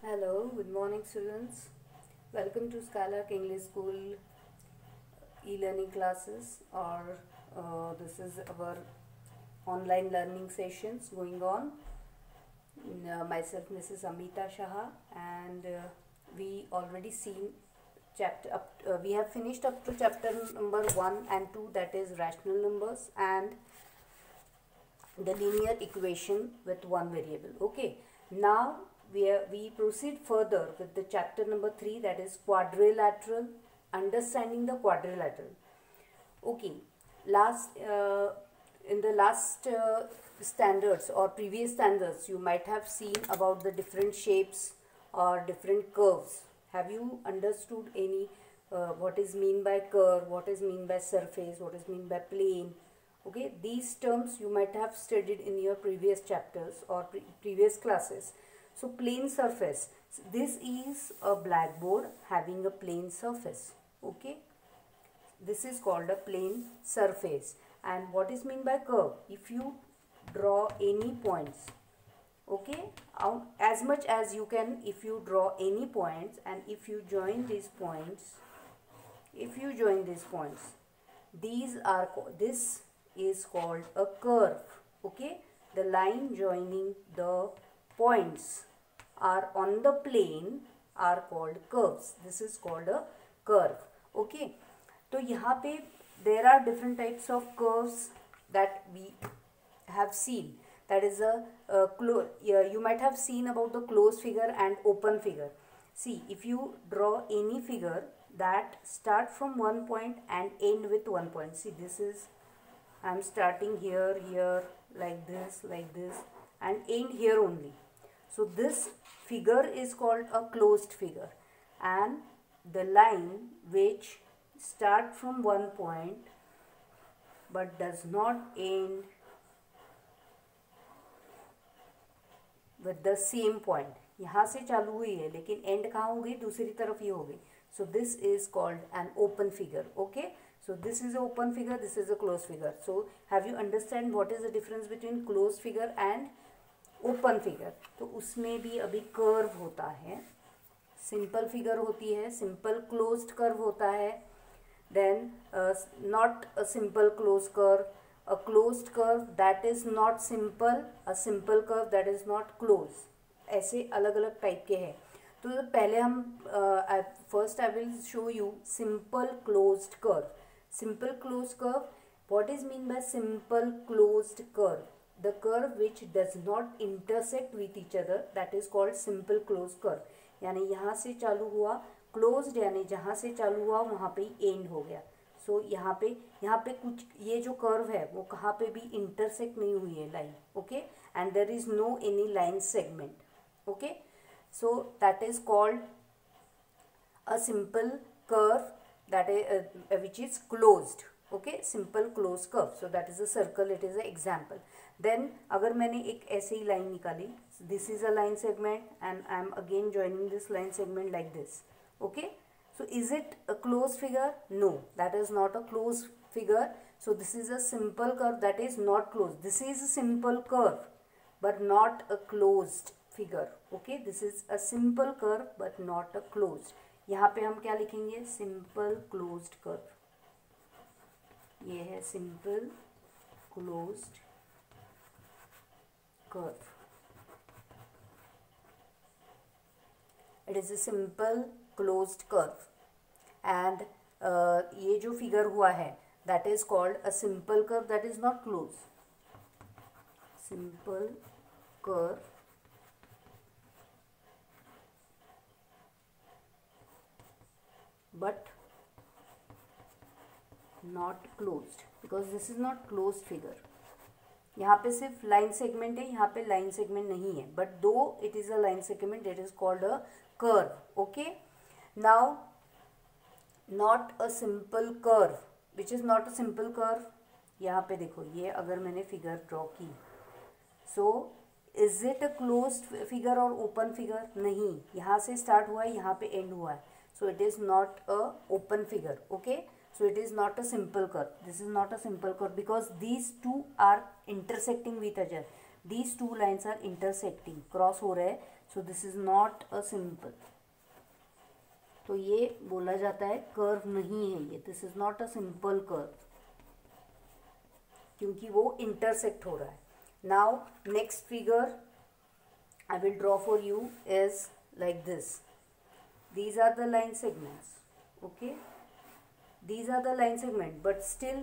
Hello, good morning students. Welcome to Skylark English School e-learning classes or this is our online learning sessions going on. Myself Mrs. Amita Shah and we already seen chapter up we have finished up to chapter number 1 and 2, that is rational numbers and the linear equation with one variable. Okay, now we proceed further with the chapter number 3, that is quadrilateral, understanding the quadrilateral. Okay, in the last standards or previous standards you might have seen about the different shapes or different curves. Have you understood any what is mean by curve, what is mean by surface, what is mean by plane? Okay, these terms you might have studied in your previous chapters or previous classes. So plane surface, this is a blackboard having a plane surface. Okay, this is called a plane surface. And what is mean by curve? If you draw any points, okay, as much as you can, if you draw any points and if you join these points, this is called a curve. Okay, the line joining the points are on the plane are called curves. This is called a curve. Okay, so यहाँ पे there are different types of curves that we have seen. That is you might have seen about the closed figure and open figure. See, if you draw any figure that start from one point and end with one point. See, this is, I am starting here, like this, and end here only. So this figure is called a closed figure, and the line which start from one point but does not end with the same point. यहाँ से चालू हुई है लेकिन end कहाँ हो गई, दूसरी तरफ ये हो गई. So this is called an open figure. Okay, so this is an open figure, this is a closed figure. So have you understand what is the difference between closed figure and open figure? तो उसमें भी अभी curve होता है, simple figure होती है, simple closed curve होता है, then not a simple closed curve, a closed curve that is not simple, a simple curve that is not closed. ऐसे अलग अलग टाइप के हैं. तो पहले हम first I will show you simple closed curve. Simple closed curve, what is mean bye simple closed curve? The curve which does not intersect with each other, that is called simple closed curve. यानी यहाँ से चालू हुआ, closed यानी जहाँ से चालू हुआ वहाँ पे ही एंड हो गया. सो यहाँ पे कुछ ये जो कर्व है वो कहाँ पे भी इंटरसेक्ट नहीं हुई है line. Okay, and there is no any line segment. Okay, so that is called a simple curve that is which is closed. Okay, simple closed curve. So that is a circle, it is an example. Then अगर मैंने एक ऐसे ही line निकाली, this is a line segment and I am again joining this line segment like this. Okay, so is it a closed figure? No, that is not a closed figure. So this is a simple curve that is not closed. This is a simple curve but not a closed figure. Okay, this is a simple curve but not a closed. यहाँ पे हम क्या लिखेंगे? Simple closed curve. ये है simple closed curve. It is a simple closed curve and ये जो figure हुआ है that is called a simple curve that is not closed. Simple curve but not closed because this is not closed figure. यहाँ पे सिर्फ line segment है, यहाँ पे लाइन सेगमेंट नहीं है, बट दो it is a line segment, it is called a curve. Okay, now not a simple curve, which is not a simple curve. यहाँ पे देखो, ये अगर मैंने फिगर ड्रॉ की, so is it a closed figure और open figure? नहीं, यहाँ से स्टार्ट हुआ है, यहाँ पे एंड हुआ है. So it is not a open figure. Okay, so it is not a simple curve. This is not a simple curve because these two are intersecting with each other. These two lines are intersecting, cross हो रहे हैं. सो this is not a simple, तो ये बोला जाता है curve नहीं है ये, this is not a simple curve, क्योंकि वो इंटरसेक्ट हो रहा है. Now next figure I will draw for you is like this. These are the line segments, okay, these are the line segment, but still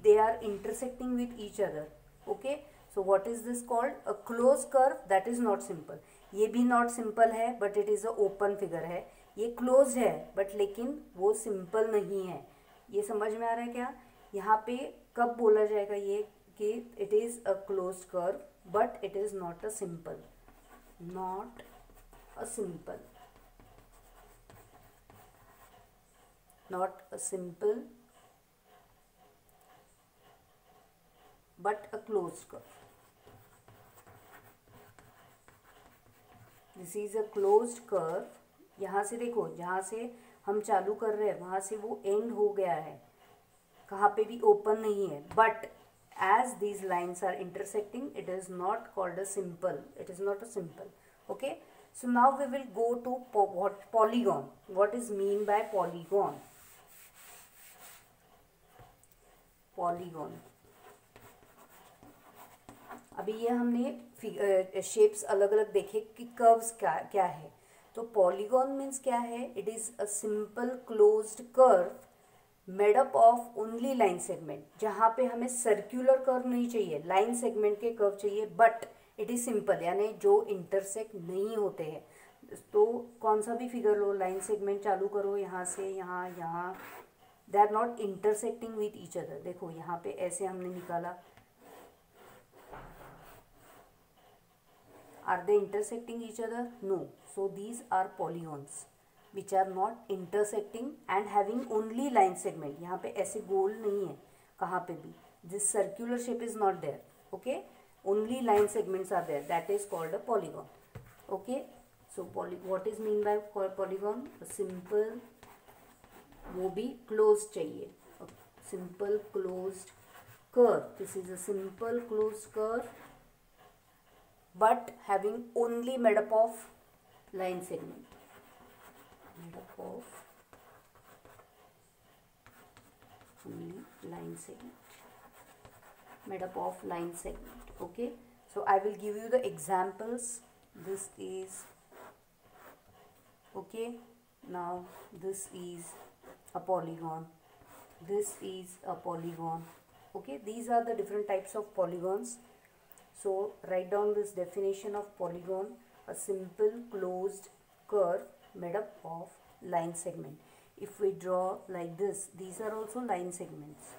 they are intersecting with each other, okay. So what is this called? A closed curve. That is not simple. ये भी not simple है, but it is a open figure है. ये closed है, but लेकिन वो simple नहीं है. ये समझ में आ रहा है क्या? यहाँ पे कब बोला जाएगा ये कि it is a closed curve, but it is not a simple, not a simple, not a simple but a closed curve. This is a closed curve. यहाँ से देखो, जहाँ से हम चालू कर रहे हैं वहाँ से वो एंड हो गया है, कहाँ पे भी ओपन नहीं है. But as these lines are intersecting, it is not called a simple, it is not a simple, okay. So now we will go to what polygon. What is mean by polygon? Polygon. अभी ये हमने shapes अलग अलग देखे कि curves क्या क्या है. तो पॉलीगॉन मीन्स क्या है? It is a simple closed curve made up of only line segment. जहाँ पे हमें सर्क्यूलर कर्व नहीं चाहिए, लाइन सेगमेंट के कर्व चाहिए, बट इट इज़ सिंपल, यानी जो इंटरसेक्ट नहीं होते हैं. तो कौन सा भी फिगर लो, लाइन सेगमेंट चालू करो यहाँ से यहाँ यहाँ, they are not intersecting with each other. देखो यहाँ पे ऐसे हमने निकाला, are they intersecting each other? No. So these are polygons which are not intersecting and having only line segment. यहाँ पे ऐसे गोल नहीं है कहाँ पे भी, this circular shape is not there, okay. Only line segments are there, that is called a polygon, okay. So what is mean by polygon? Simple, वो भी क्लोज चाहिए, simple closed curve. This is a simple closed curve but having only made up of line segment, made up of only line segment, made up of line segment, okay. So I will give you the examples. This is okay. Now this is a polygon, this is a polygon, okay. These are the different types of polygons. So write down this definition of polygon: a simple closed curve made up of line segment. If we draw like this, these are also line segments,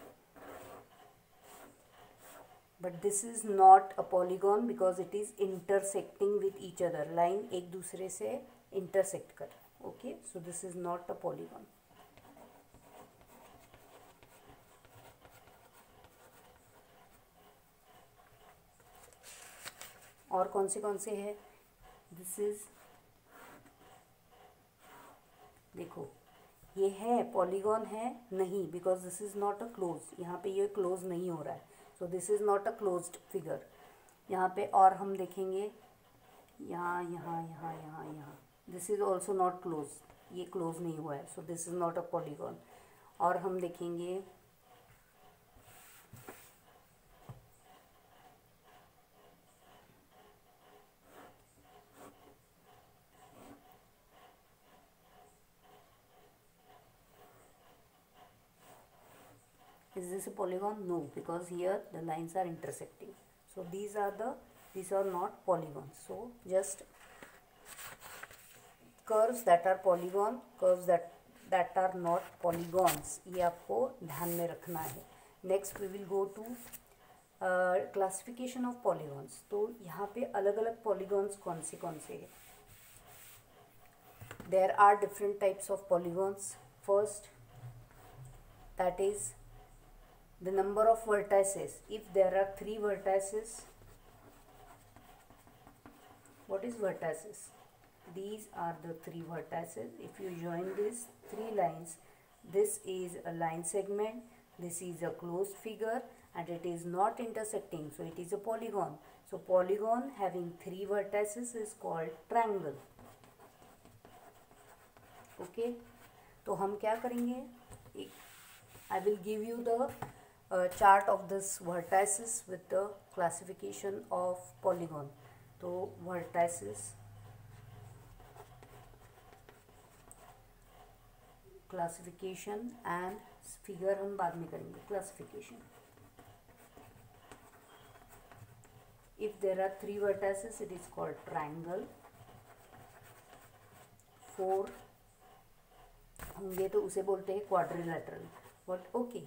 but this is not a polygon because it is intersecting with each other. line एक दूसरे से intersect कर, okay. So this is not a polygon. और कौन से है? This is, देखो ये है पॉलीगॉन है नहीं, because this is not a close. यहाँ पे ये क्लोज नहीं हो रहा है, so this is not a closed figure. यहाँ पे और हम देखेंगे यहाँ यहाँ यहाँ यहाँ यहाँ, this is also not close, ये क्लोज नहीं हुआ है, so this is not a polygon. और हम देखेंगे is this a polygon? No, because here the lines are intersecting. So these are not polygons. So just curves that are polygon, curves that are not polygons, ये आपको ध्यान में रखना है. Next we will go to classification of polygons. तो यहाँ पे अलग अलग polygons कौन से हैं? There are different types of polygons. First, that is the number of vertices. If there are 3 vertices, what is vertices? These are the 3 vertices. If you join these 3 lines, this is a line segment, this is a closed figure, and it is not intersecting, so it is a polygon. So polygon having 3 vertices is called triangle. Okay, तो हम क्या करेंगे, I will give you the chart of this vertices with the classification of polygon. तो vertices classification and figure हम बाद में करेंगे. Classification, if there are 3 vertices it is called triangle. 4 होंगे तो उसे बोलते हैं quadrilateral. But okay,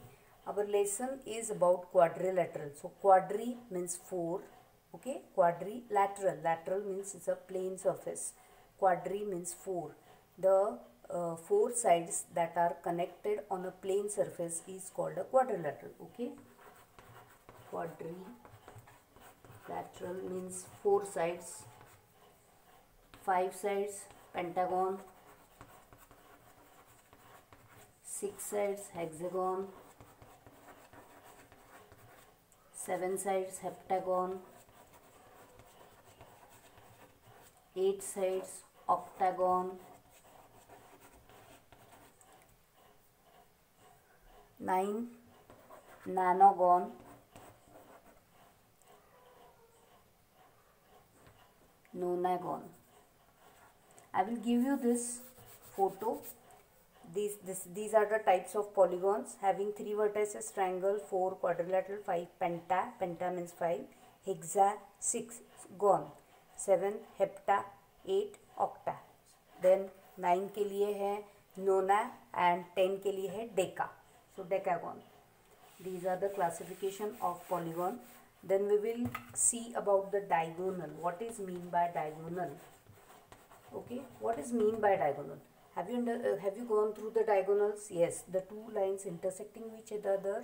our lesson is about quadrilateral. So quadri means 4. Okay, quadrilateral, lateral means it's a plane surface. Quadri means 4. The 4 sides that are connected on a plane surface is called a quadrilateral. Okay, quadrilateral means 4 sides. 5 sides pentagon, 6 sides hexagon, 7 sides heptagon, 8 sides octagon, 9 nonagon, nonagon. I will give you this photo. These are the types of polygons having 3 vertices: triangle, 4 quadrilateral, 5 penta means 5, hexa 6 gon, 7 hepta, 8 octa. Then 9 के लिए है nona and 10 के लिए है deca. So decagon. These are the classification of polygon. Then we will see about the diagonal. What is mean by diagonal? Okay, what is mean by diagonal? Have you gone through the diagonals? Yes, the two lines intersecting each other,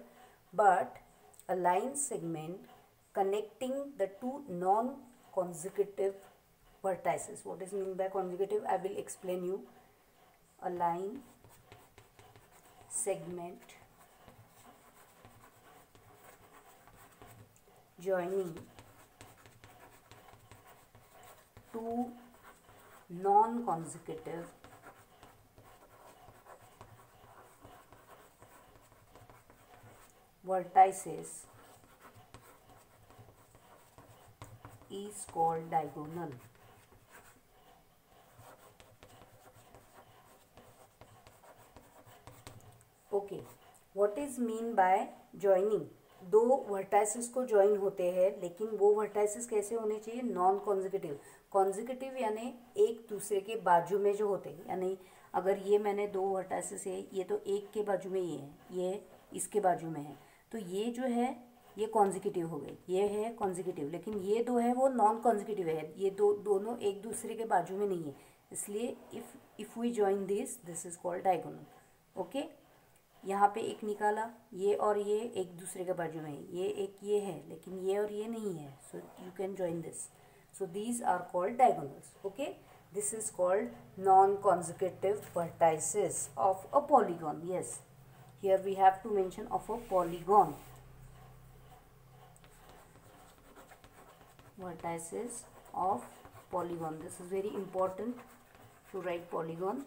but a line segment connecting the two non-consecutive vertices. What is mean by consecutive? I will explain you. A line segment joining two non-consecutive vertices is called diagonal. Okay, what is mean by joining? दो vertices को join होते हैं, लेकिन वो vertices कैसे होने चाहिए? Non consecutive. Consecutive यानी एक दूसरे के बाजू में जो होते हैं, यानी अगर ये मैंने दो वर्टाइसिस है, ये तो एक के बाजू में ये है, ये इसके बाजू में है, तो ये जो है ये कॉन्जिक्यूटिव हो गई, ये है कॉन्जिक्यूटिव. लेकिन ये दो है वो नॉन कॉन्जिक्यूटिव है, ये दोनों एक दूसरे के बाजू में नहीं है, इसलिए if we join this is called diagonal. Okay, यहाँ पे एक निकाला, ये और ये एक दूसरे के बाजू में है, ये एक ये है, लेकिन ये और ये नहीं है, so you can join this. So these are called diagonals. Okay, this is called non consecutive vertices of a polygon. Yes, here we have to mention of a polygon. Vertices of polygon. This is very important to write polygon.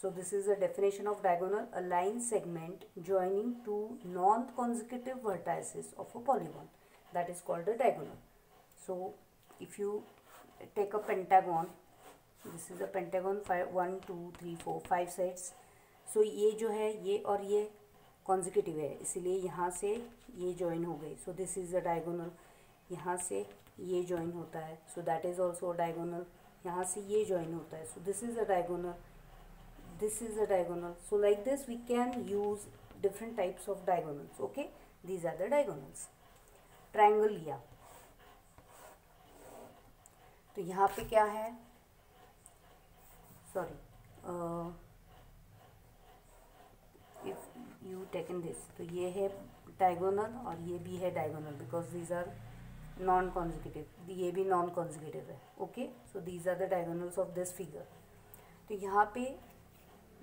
So this is a definition of diagonal: a line segment joining two non-consecutive vertices of a polygon. That is called a diagonal. So if you take a pentagon, this is a pentagon, 1 2 3 4 5 sides. सो ये जो है ये और ये consecutive है, इसीलिए यहाँ से ये जॉइन हो गई. So this is a diagonal. यहाँ से ये जॉइन होता है, so that is also a diagonal. यहाँ से ये जॉइन होता है, so this is a diagonal. This is a diagonal. So like this we can use different types of diagonals. Okay, these are the diagonals. Triangle लिया तो यहाँ पे क्या है, sorry, if you taken this, तो ये है डायगोनल और ये भी है diagonal, because these are non consecutive. ये भी नॉन कॉन्जिक्यूटिव है. Okay, so these are the diagonals of this figure. तो यहाँ पे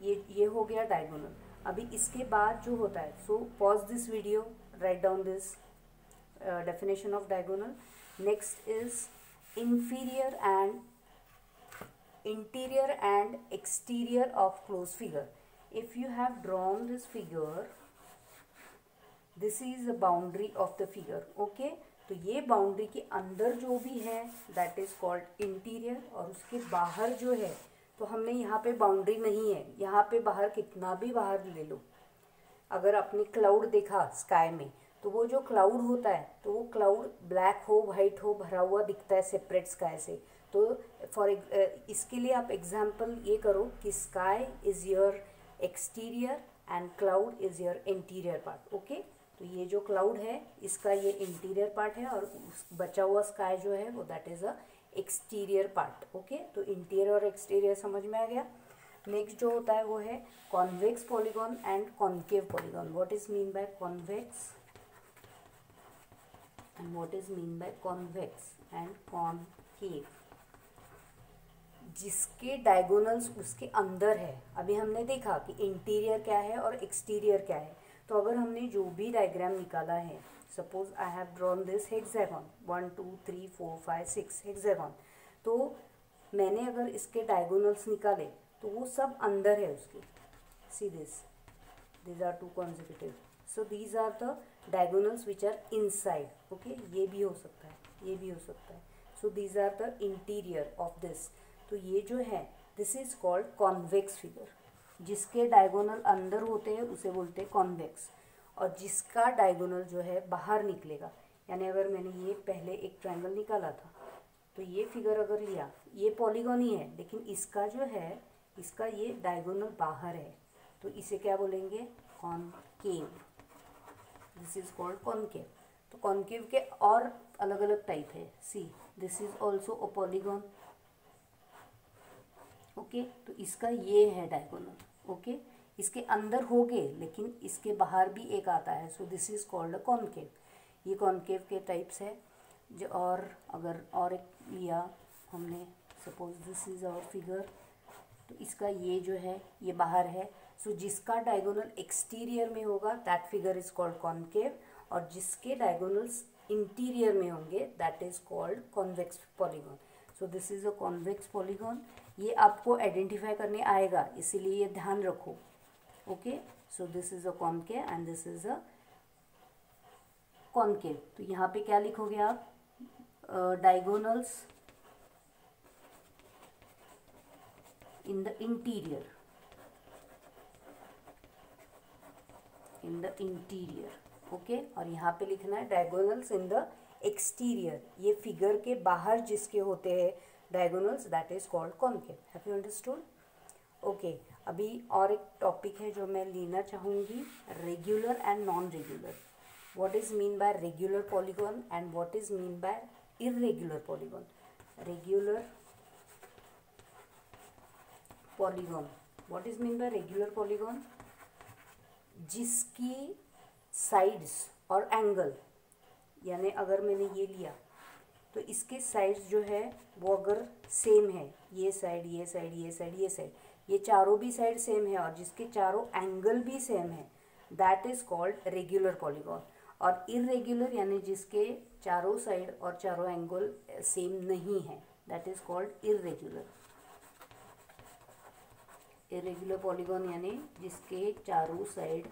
ये हो गया डायगोनल. अभी इसके बाद जो होता है, so pause this video, write down this definition of diagonal Next is interior and exterior of closed figure. If you have drawn this figure, this is the boundary of the figure. Okay, तो ये boundary के अंदर जो भी है that is called interior, और उसके बाहर जो है तो हमने यहाँ पे बाउंड्री नहीं है. यहाँ पे बाहर कितना भी बाहर ले लो, अगर आपने क्लाउड देखा स्काई में तो वो जो क्लाउड होता है तो वो क्लाउड ब्लैक हो वाइट हो भरा हुआ दिखता है सेपरेट स्काई से. तो इसके लिए आप एग्जाम्पल ये करो कि sky is your exterior and cloud is your interior part. Okay, तो ये जो क्लाउड है इसका ये इंटीरियर पार्ट है, और बचा हुआ स्काई जो है वो that is a exterior part. Okay, तो इंटीरियर और एक्सटीरियर समझ में आ गया. नेक्स्ट जो होता है वो है convex polygon and concave polygon. What is mean by convex and what is mean by convex and concave. जिसके डायगोनल्स उसके अंदर है. अभी हमने देखा कि इंटीरियर क्या है और एक्सटीरियर क्या है. तो अगर हमने जो भी डायग्राम निकाला है, suppose I have drawn this hexagon 1 2 3 4 5 6 hexagon, तो मैंने अगर इसके डायगोनल्स निकाले तो वो सब अंदर है उसके. See these are two consecutive, so these are the diagonals which are inside. Okay, ये भी हो सकता है, ये भी हो सकता है. So these are the interior of this. तो ये जो है this is called convex figure. जिसके डायगोनल अंदर होते हैं उसे बोलते हैं कॉन्वेक्स, और जिसका डायगोनल जो है बाहर निकलेगा, यानी अगर मैंने ये पहले एक ट्रायंगल निकाला था तो ये फिगर अगर लिया, ये पॉलीगॉन ही है लेकिन इसका जो है इसका ये डायगोनल बाहर है, तो इसे क्या बोलेंगे, concave. This is called concave. तो कॉनकेव के और अलग अलग टाइप है. See this is also a polygon. Okay, तो इसका ये है डायगोनल. ओके, इसके अंदर हो गए लेकिन इसके बाहर भी एक आता है. So this is called a concave. ये कॉनकेव के टाइप्स है. जो और अगर और एक लिया हमने, suppose this is our figure, तो इसका ये जो है ये बाहर है. सो जिसका डायगोनल एक्सटीरियर में होगा that figure is called concave, और जिसके डायगोनल्स इंटीरियर में होंगे that is called convex polygon. So this is a convex polygon. ये आपको आइडेंटिफाई करने आएगा, इसीलिए ये ध्यान रखो. Okay, so this is a concave and this is a concave. तो यहाँ पे क्या लिखोगे आप, diagonals in the interior, in the interior. Okay, और यहाँ पे लिखना है डायगोनल्स इन द एक्सटीरियर. ये फिगर के बाहर जिसके होते हैं diagonals that is called concave. Have you understood? Okay, अभी और एक टॉपिक है जो मैं लेना चाहूँगी, regular and non regular. What is mean bye regular polygon and what is mean bye irregular polygon. Regular polygon, what is mean bye regular polygon, जिसकी sides और एंगल, यानी अगर मैंने ये लिया तो इसके साइड्स जो है वो अगर सेम है, ये साइड ये साइड ये साइड ये साइड, ये चारों भी साइड सेम है और जिसके चारों एंगल भी सेम है that is called regular polygon. और इरेगुलर यानी जिसके चारों साइड और चारों एंगल सेम नहीं है that is called irregular. Irregular polygon यानी जिसके चारों साइड,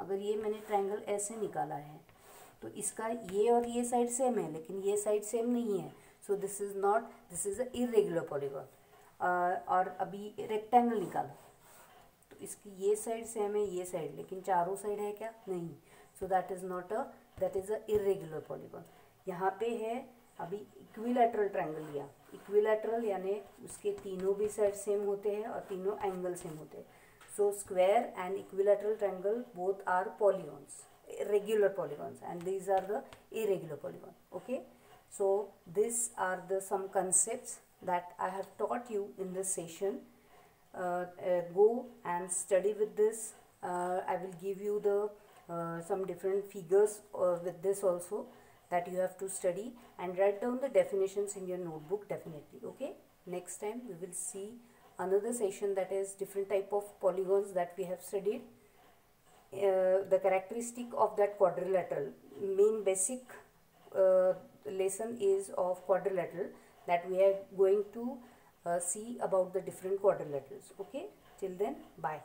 अगर ये मैंने ट्रायंगल ऐसे निकाला है तो इसका ये और ये साइड सेम है लेकिन ये साइड सेम नहीं है. So this is not, this is a irregular polygon. और अभी रेक्टेंगल निकाला तो इसकी ये साइड सेम है ये साइड, लेकिन चारों साइड है क्या, नहीं. So that is not a, that is a irregular polygon. यहाँ पे है अभी इक्विलैटरल ट्रायंगल लिया. इक्विलैटरल यानी उसके तीनों भी साइड सेम होते हैं और तीनों एंगल सेम होते हैं. So square and equilateral triangle both are polygons, regular polygons, and these are the irregular polygon. Okay, so these are the some concepts that I have taught you in this session. Go and study with this. I will give you the some different figures with this also that you have to study, and write down the definitions in your notebook definitely. Okay, next time we will see another session that is different type of polygons that we have studied. The characteristic of that quadrilateral, main basic lesson is of quadrilateral, that we are going to see about the different quadrilaterals. Okay, till then, bye.